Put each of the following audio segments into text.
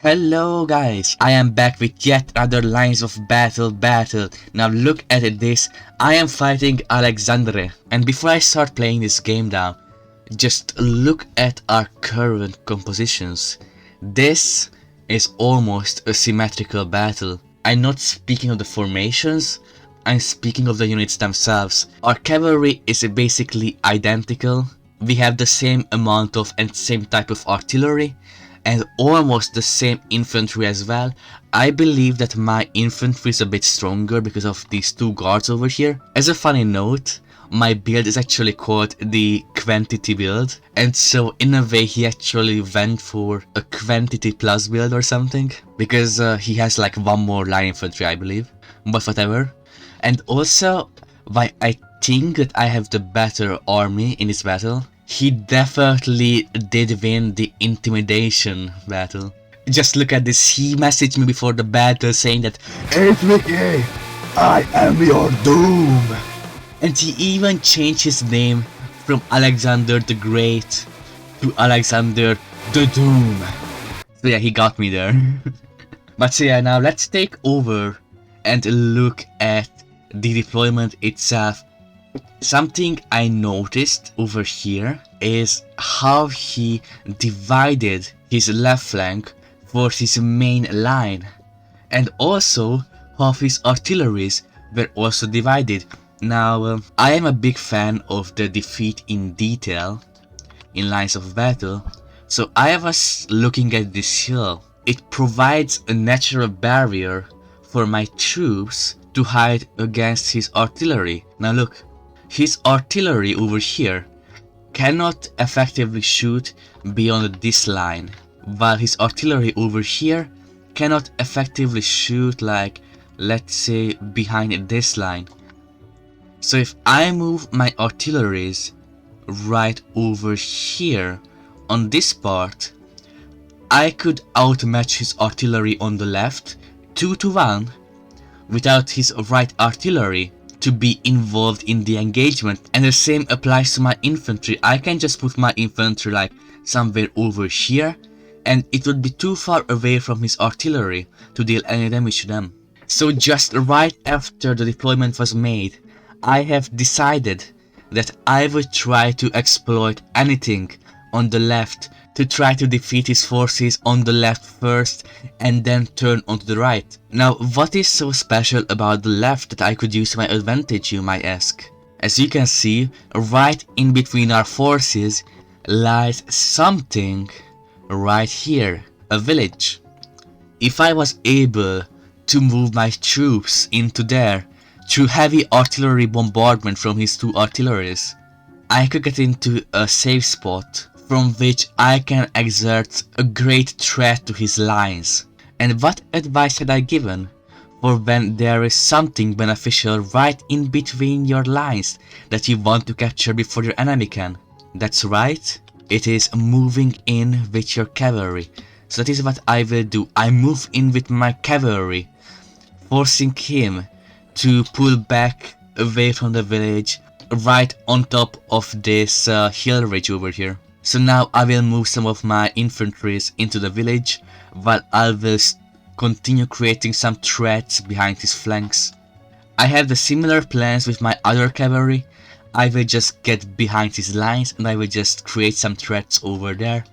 Hello guys, I am back with yet another lines of battle. Now look at this, I am fighting Alexandre, and before I start playing this game now, just look at our current compositions. This is almost a symmetrical battle. I'm not speaking of the formations, I'm speaking of the units themselves. Our cavalry is basically identical. We have the same amount of and same type of artillery and almost the same infantry as well. I believe that my infantry is a bit stronger because of these two guards over here. As a funny note, my build is actually called the quantity build, and so in a way he actually went for a quantity plus build or something, because he has like one more line infantry I believe, but whatever. And also, why I think that I have the better army in this battle. He definitely did win the intimidation battle. Just look at this, he messaged me before the battle saying that It's Vicky! I am your doom! And he even changed his name from Alexander the Great to Alexander the Doom. So yeah, he got me there. But so yeah, now let's take over and look at the deployment itself. Something I noticed over here is how he divided his left flank for his main line, and also how his artilleries were also divided. Now, I am a big fan of the defeat in detail in lines of battle, so I was looking at this hill. It provides a natural barrier for my troops to hide against his artillery. Now look, his artillery over here cannot effectively shoot beyond this line, while his artillery over here cannot effectively shoot, like, let's say, behind this line. So if I move my artilleries right over here on this part, I could outmatch his artillery on the left 2-1 without his right artillery to be involved in the engagement. And the same applies to my infantry. I can just put my infantry like somewhere over here, and it would be too far away from his artillery to deal any damage to them. So just right after the deployment was made, I have decided that I would try to exploit anything on the left to try to defeat his forces on the left first and then turn onto the right. Now, what is so special about the left that I could use to my advantage, you might ask? As you can see, right in between our forces lies something right here, a village. If I was able to move my troops into there through heavy artillery bombardment from his two artilleries, I could get into a safe spot from which I can exert a great threat to his lines. And what advice had I given for when there is something beneficial right in between your lines that you want to capture before your enemy can? That's right, it is moving in with your cavalry. So that is what I will do. I move in with my cavalry, forcing him to pull back away from the village right on top of this hill ridge over here. So now I will move some of my infantries into the village, while I will continue creating some threats behind his flanks. I have the similar plans with my other cavalry. I will just get behind his lines and I will just create some threats over there.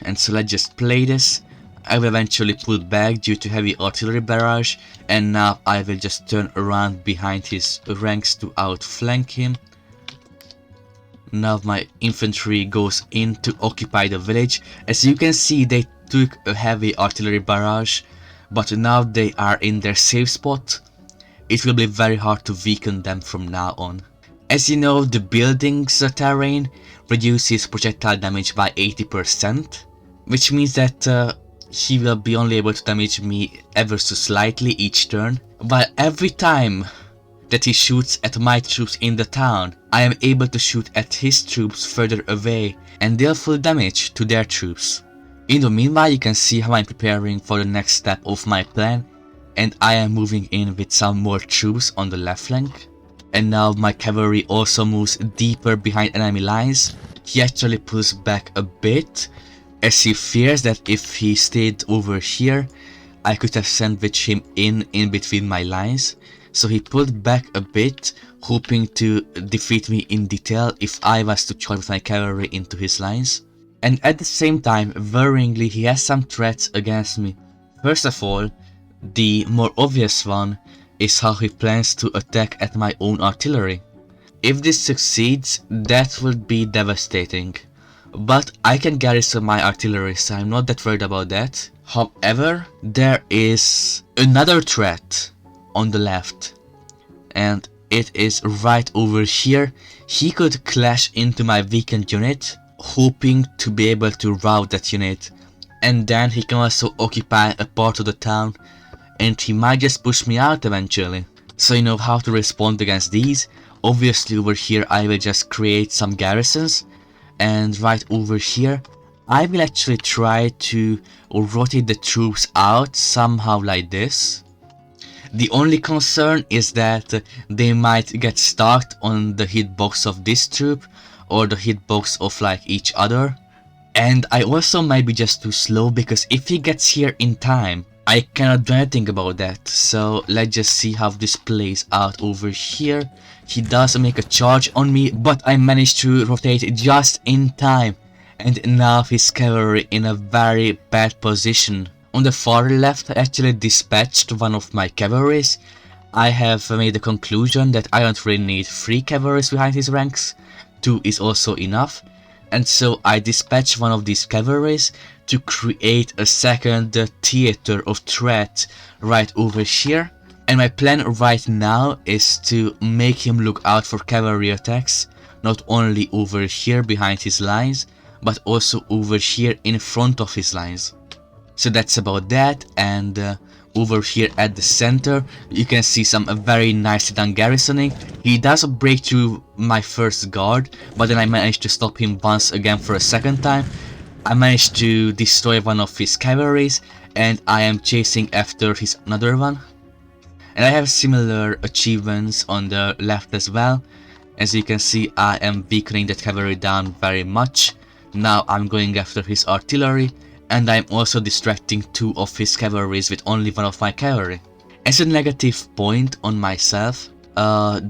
And so let's just play this. I will eventually pull back due to heavy artillery barrage, and now I will just turn around behind his ranks to outflank him. Now my infantry goes in to occupy the village. As you can see, they took a heavy artillery barrage, but now they are in their safe spot. It will be very hard to weaken them from now on. As you know, the building's terrain reduces projectile damage by 80%, which means that he will be only able to damage me ever so slightly each turn, while every time that he shoots at my troops in the town, I am able to shoot at his troops further away and deal full damage to their troops. In the meanwhile, you can see how I'm preparing for the next step of my plan, and I am moving in with some more troops on the left flank. And now my cavalry also moves deeper behind enemy lines. He actually pulls back a bit, as he fears that if he stayed over here, I could have sandwiched him in between my lines. So he pulled back a bit, hoping to defeat me in detail if I was to charge with my cavalry into his lines. And at the same time, worryingly, he has some threats against me. First of all, the more obvious one is how he plans to attack at my own artillery. If this succeeds, that would be devastating. But I can garrison my artillery, so I'm not that worried about that. However, there is another threat on the left, and it is right over here. He could clash into my weakened unit, hoping to be able to rout that unit, and then he can also occupy a part of the town, and he might just push me out eventually. So you know how to respond against these. Obviously over here I will just create some garrisons, and right over here I will actually try to rotate the troops out somehow like this. The only concern is that they might get stuck on the hitbox of this troop or the hitbox of like each other. And I also might be just too slow, because if he gets here in time, I cannot do anything about that. So let's just see how this plays out over here. He does make a charge on me, but I managed to rotate just in time. And now his cavalry in a very bad position. On the far left, I actually dispatched one of my cavalries. I have made the conclusion that I don't really need 3 cavalries behind his ranks. 2 is also enough. And so I dispatched one of these cavalries to create a second theater of threat right over here. And my plan right now is to make him look out for cavalry attacks, not only over here behind his lines, but also over here in front of his lines. So that's about that. And over here at the center, you can see some very nicely done garrisoning. He does break through my first guard, but then I managed to stop him once again for a second time. I managed to destroy one of his cavalries, and I am chasing after his another one. And I have similar achievements on the left as well. As you can see, I am weakening that cavalry down very much. Now I'm going after his artillery, and I'm also distracting 2 of his cavalries with only one of my cavalry. As a negative point on myself,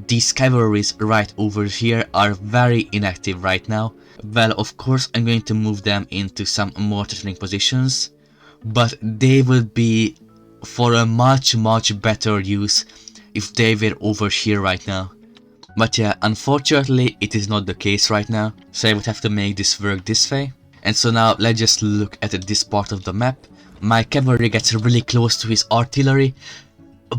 these cavalries right over here are very inactive right now. Well, of course I'm going to move them into some more threatening positions, but they will be for a much better use if they were over here right now. But yeah, unfortunately it is not the case right now, so I would have to make this work this way. And so now let's just look at this part of the map. My cavalry gets really close to his artillery,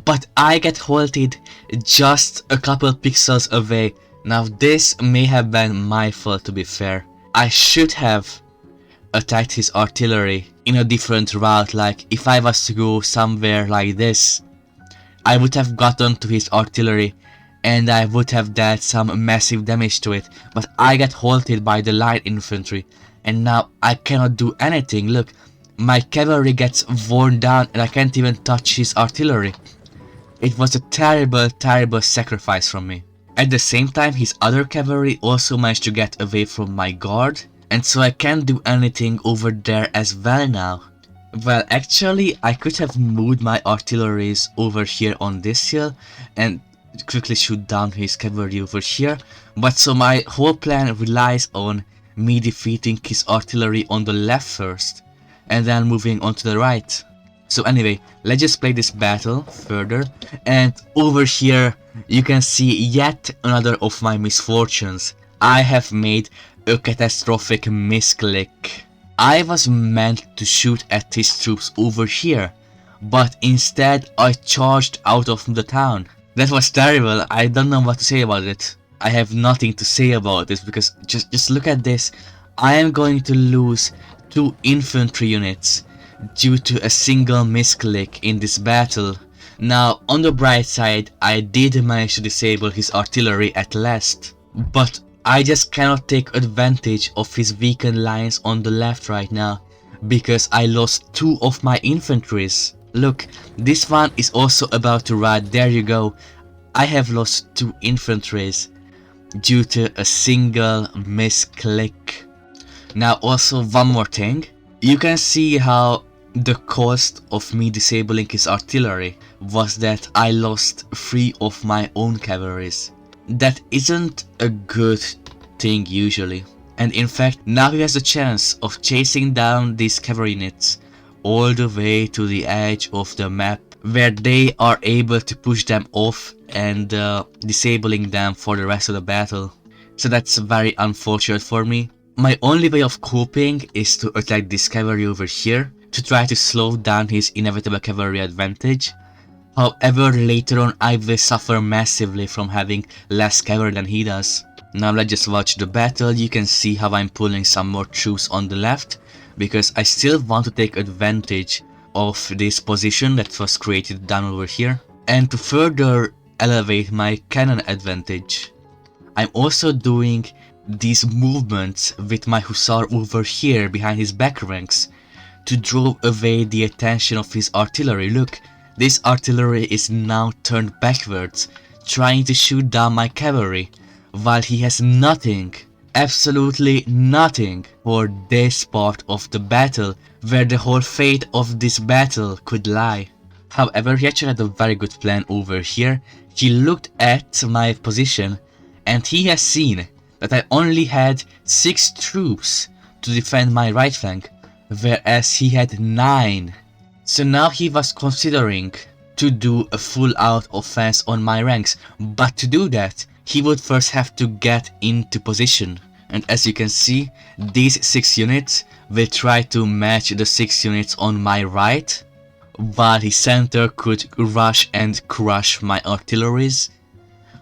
but I get halted just a couple pixels away. Now this may have been my fault, to be fair. I should have attacked his artillery in a different route. Like if I was to go somewhere like this, I would have gotten to his artillery and I would have dealt some massive damage to it, but I get halted by the light infantry, and now I cannot do anything. Look, my cavalry gets worn down and I can't even touch his artillery. It was a terrible sacrifice from me. At the same time, his other cavalry also managed to get away from my guard, and so I can't do anything over there as well now. Well, actually I could have moved my artilleries over here on this hill and quickly shoot down his cavalry over here, but so my whole plan relies on me defeating his artillery on the left first and then moving on to the right. So anyway, let's just play this battle further, and over here you can see yet another of my misfortunes. I have made a catastrophic misclick. I was meant to shoot at his troops over here, but instead I charged out of the town. That was terrible. I don't know what to say about it. I have nothing to say about this, because just look at this. I am going to lose 2 infantry units due to a single misclick in this battle. Now on the bright side, I did manage to disable his artillery at last, but I just cannot take advantage of his weakened lines on the left right now, because I lost 2 of my infantries. Look, this one is also about to ride. There you go. I have lost 2 infantries due to a single misclick. Now also one more thing. You can see how the cost of me disabling his artillery was that I lost 3 of my own cavalries. That isn't a good thing usually. And in fact, now he has a chance of chasing down these cavalry units all the way to the edge of the map, where they are able to push them off and disabling them for the rest of the battle. So that's very unfortunate for me. My only way of coping is to attack this cavalry over here to try to slow down his inevitable cavalry advantage. However, later on I will suffer massively from having less cavalry than he does. Now let's just watch the battle. You can see how I'm pulling some more troops on the left, because I still want to take advantage of this position that was created down over here, and to further elevate my cannon advantage. I'm also doing these movements with my hussar over here behind his back ranks to draw away the attention of his artillery. Look, this artillery is now turned backwards, trying to shoot down my cavalry, while he has nothing, absolutely nothing, for this part of the battle, where the whole fate of this battle could lie. However, he actually had a very good plan over here. He looked at my position and he has seen that I only had 6 troops to defend my right flank, whereas he had 9. So now he was considering to do a full out offense on my ranks, but to do that, he would first have to get into position. And as you can see, these 6 units will try to match the 6 units on my right, while his center could rush and crush my artilleries.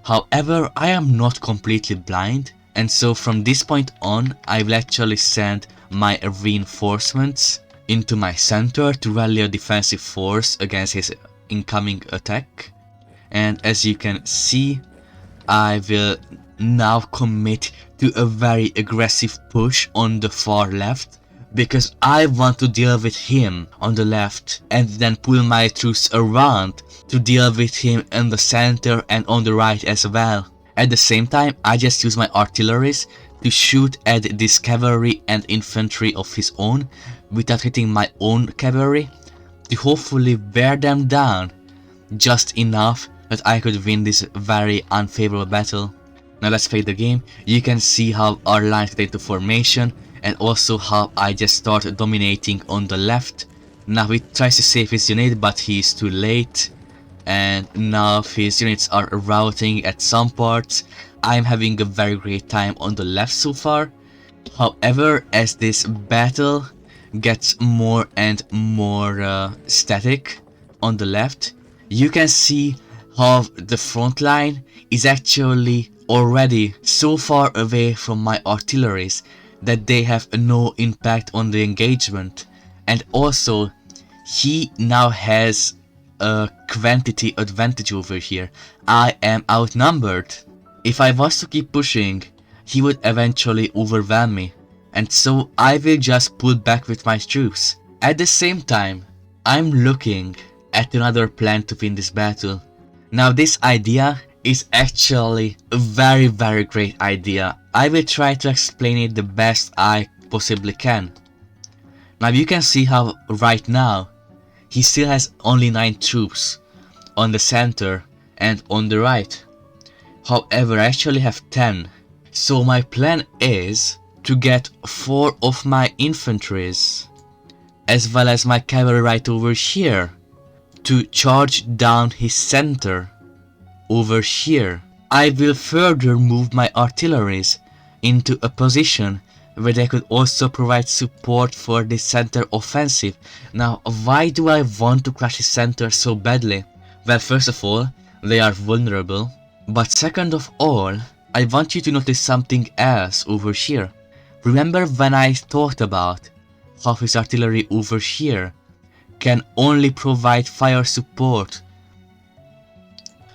However, I am not completely blind, and so from this point on, I will actually send my reinforcements into my center to rally a defensive force against his incoming attack. And as you can see, I will now commit to a very aggressive push on the far left, because I want to deal with him on the left and then pull my troops around to deal with him in the center and on the right as well. At the same time, I just use my artilleries to shoot at this cavalry and infantry of his own without hitting my own cavalry, to hopefully wear them down just enough that I could win this very unfavorable battle. Now let's play the game. You can see how our lines get into formation, and also how I just start dominating on the left. Now he tries to save his unit, but he's too late, and now his units are routing at some parts. I'm having a very great time on the left so far. However, as this battle gets more and more static on the left, you can see how the front line is actually already so far away from my artilleries that they have no impact on the engagement. And also, he now has a quantity advantage over here. I am outnumbered. If I was to keep pushing, he would eventually overwhelm me, and so I will just pull back with my troops. At the same time, I'm looking at another plan to win this battle. Now this idea is actually a very great idea. I will try to explain it the best I possibly can. Now you can see how right now he still has only 9 troops on the center and on the right. However, I actually have 10. So my plan is to get 4 of my infantries as well as my cavalry right over here to charge down his center over here. I will further move my artilleries into a position where they could also provide support for the center offensive. Now, why do I want to crush his center so badly? Well, first of all, they are vulnerable. But second of all, I want you to notice something else over here. Remember when I talked about how his artillery over here can only provide fire support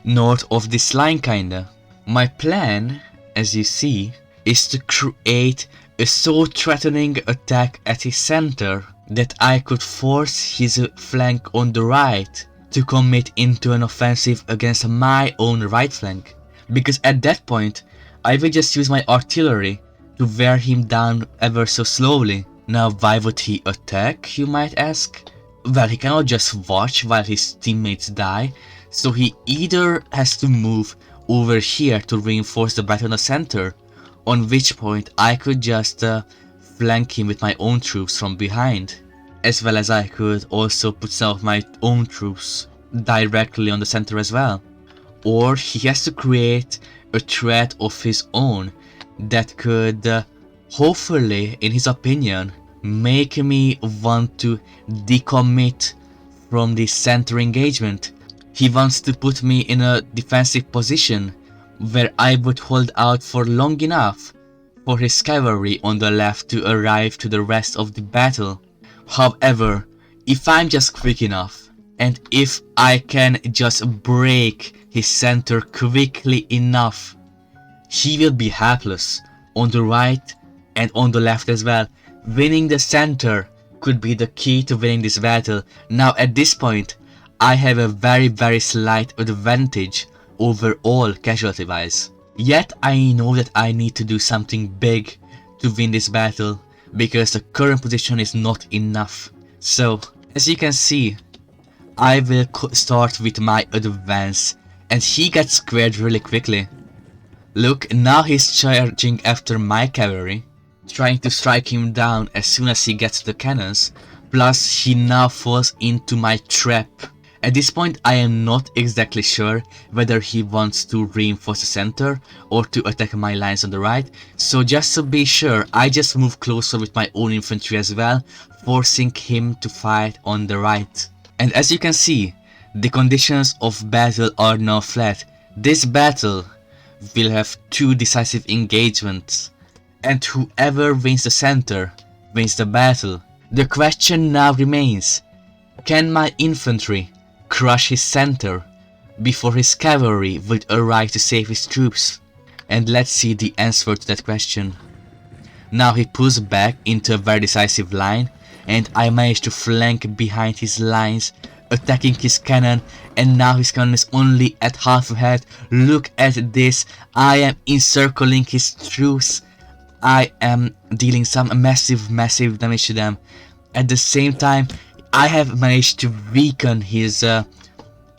north of this line kinda? My plan, as you see, is to create a so threatening attack at his center that I could force his flank on the right to commit into an offensive against my own right flank. Because at that point, I will just use my artillery to wear him down ever so slowly. Now why would he attack, you might ask? Well, he cannot just watch while his teammates die, so he either has to move over here to reinforce the battle in the center, on which point I could just flank him with my own troops from behind, as well as I could also put some of my own troops directly on the center as well. Or he has to create a threat of his own that could hopefully, in his opinion, make me want to decommit from the center engagement. He wants to put me in a defensive position where I would hold out for long enough for his cavalry on the left to arrive to the rest of the battle. However, if I'm just quick enough, and if I can just break his center quickly enough, he will be helpless on the right and on the left as well. Winning the center could be the key to winning this battle. Now at this point, I have a very slight advantage overall casualty wise. Yet I know that I need to do something big to win this battle, because the current position is not enough. So as you can see, I will start with my advance, and he gets squared really quickly. Look, now he's charging after my cavalry, trying to strike him down as soon as he gets to the cannons, plus he now falls into my trap. At this point I am not exactly sure whether he wants to reinforce the center or to attack my lines on the right, so just to be sure I just move closer with my own infantry as well, forcing him to fight on the right. And as you can see, the conditions of battle are now flat. This battle will have 2 decisive engagements, and whoever wins the center wins the battle. The question now remains, can my infantry crush his center before his cavalry would arrive to save his troops? And let's see the answer to that question. Now he pulls back into a very decisive line, and I managed to flank behind his lines, attacking his cannon, and now his cannon is only at half ahead. Look at this, I am encircling his troops. I am dealing some massive damage to them. At the same time, I have managed to weaken his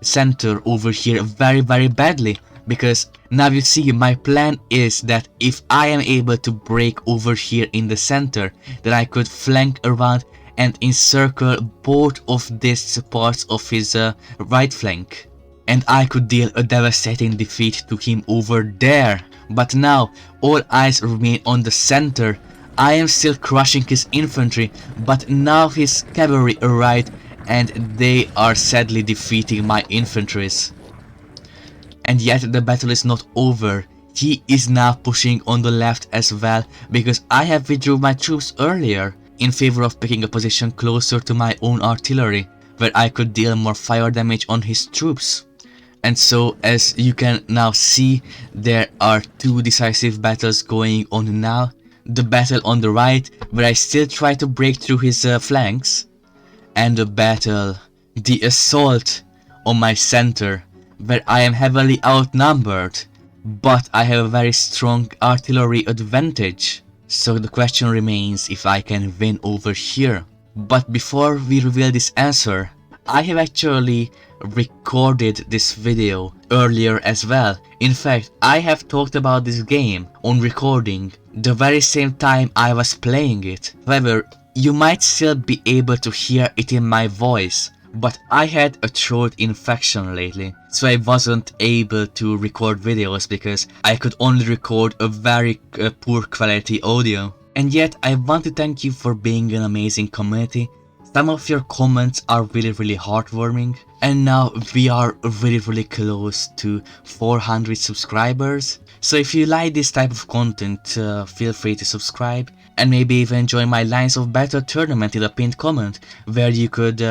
center over here very badly, because now you see my plan is that if I am able to break over here in the center, then I could flank around and encircle both of these parts of his right flank, and I could deal a devastating defeat to him over there. But now all eyes remain on the center. I am still crushing his infantry, but now his cavalry arrived and they are sadly defeating my infantries. And yet the battle is not over. He is now pushing on the left as well, because I have withdrew my troops earlier in favor of picking a position closer to my own artillery, where I could deal more fire damage on his troops. And so, as you can now see, there are 2 decisive battles going on now. The battle on the right, where I still try to break through his flanks, and the assault on my center, where I am heavily outnumbered, but I have a very strong artillery advantage. So the question remains if I can win over here. But before we reveal this answer, I have actually recorded this video earlier as well. In fact, I have talked about this game on recording the very same time I was playing it. However, you might still be able to hear it in my voice, but I had a throat infection lately, so I wasn't able to record videos because I could only record a very poor quality audio. And yet I want to thank you for being an amazing community. Some of your comments are really heartwarming, and now we are really close to 400 subscribers. So if you like this type of content, feel free to subscribe, and maybe even join my Lines of Battle tournament in the pinned comment, where you could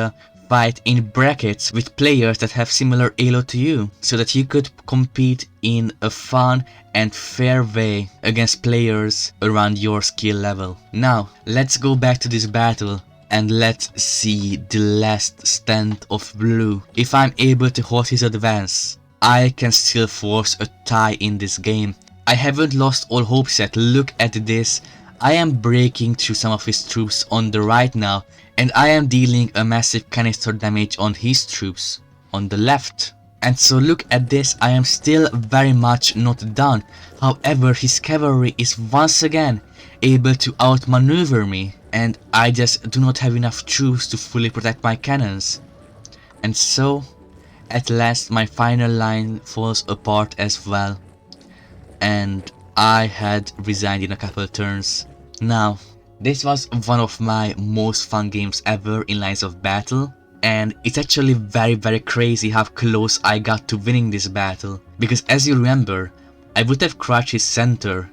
fight in brackets with players that have similar elo to you, so that you could compete in a fun and fair way against players around your skill level. Now, let's go back to this battle and let's see the last stand of blue. If I'm able to hold his advance, I can still force a tie in this game. I haven't lost all hopes yet. Look at this. I am breaking through some of his troops on the right now, and I am dealing a massive canister damage on his troops on the left. And so look at this, I am still very much not done. However, his cavalry is once again able to outmaneuver me, and I just do not have enough troops to fully protect my cannons. And so, at last my final line falls apart as well, and I had resigned in a couple turns. Now, this was one of my most fun games ever in Lines of Battle, and it's actually very crazy how close I got to winning this battle, because as you remember, I would have crushed his center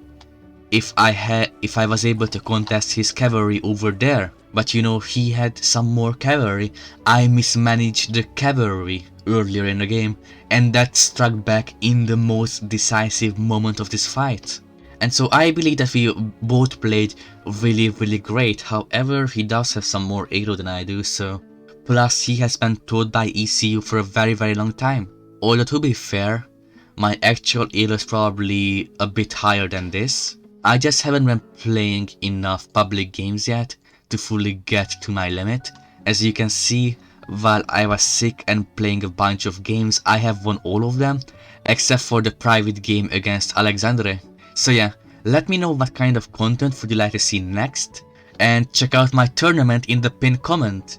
if I was able to contest his cavalry over there. But you know, he had some more cavalry. I mismanaged the cavalry earlier in the game, and that struck back in the most decisive moment of this fight. And so I believe that we both played really great. However, he does have some more aero than I do, so plus he has been taught by ECU for a very long time. Although to be fair, my actual aero is probably a bit higher than this. I just haven't been playing enough public games yet to fully get to my limit. As you can see, while I was sick and playing a bunch of games, I have won all of them, except for the private game against Alexandre. So yeah, let me know what kind of content would you like to see next, and check out my tournament in the pinned comment.